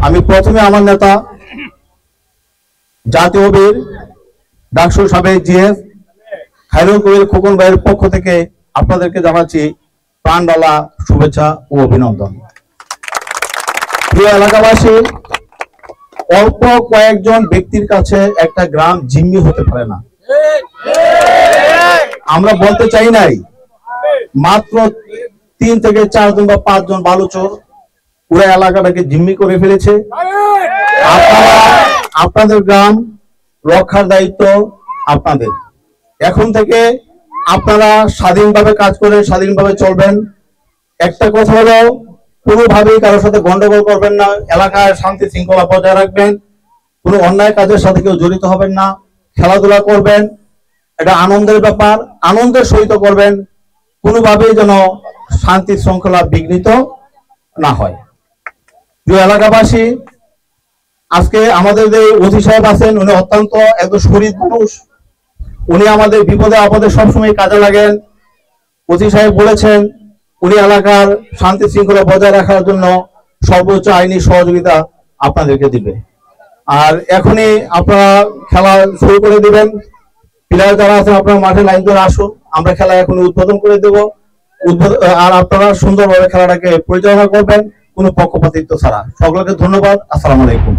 আমি প্রথমে আমার নেতা জাতীয় বীর ডাকসু সাবেক জিএস খায়রুল কবির খোকন ভাইয়ের পক্ষ থেকে আপনাদেরকে জানাচ্ছি প্রাণডালা শুভেচ্ছা ও অভিনন্দন। প্রিয় এলাকাবাসী, অল্প কয়েকজন ব্যক্তির কাছে একটা গ্রাম জিম্মি হতে পারে না। আমরা বলতে চাই নাই, মাত্র 3 থেকে 4 জন বা 5 জন বালুচোর পুরো এলাকাটাকে জিম্মি করে ফেলেছে। আপনাদের গ্রাম রক্ষার দায়িত্ব আপনাদের। এখন থেকে আপনারা স্বাধীনভাবে কাজ করে স্বাধীনভাবে চলবেন। একটা কথা হলো, কোনোভাবেই কারোর সাথে গন্ডগোল করবেন না, এলাকায় শান্তি শৃঙ্খলা বজায় রাখবেন, কোনো অন্যায় কাজের সাথে কেউ জড়িত হবেন না, খেলাধুলা করবেন, এটা আনন্দের ব্যাপার, আনন্দের সহিত করবেন, কোনোভাবেই যেন শান্তি শৃঙ্খলা বিঘ্নিত না হয়। প্রিয় এলাকাবাসী, আজকে আমাদের যে ওসি সাহেব আছেন, উনি অত্যন্ত একজন শরীর মানুষ, উনি আমাদের বিপদে আপদে সবসময় কাজে লাগেন। ওসি সাহেব বলেছেন উনি এলাকার শান্তি শৃঙ্খলা বজায় রাখার জন্য সর্বোচ্চ আইনি সহযোগিতা আপনাদেরকে দিবে। আর এখনই আপনারা খেলা শুরু করে দিবেন। প্লেয়ার যারা আছেন আপনারা মাঠে লাইন ধরে আসুন, আমরা খেলা এখন উদ্বোধন করে দেব। আর আপনারা সুন্দরভাবে খেলাটাকে পরিচালনা করবেন, কোনো পক্ষপাতিত্ব ছাড়া। সকলকে ধন্যবাদ। আসসালামু আলাইকুম।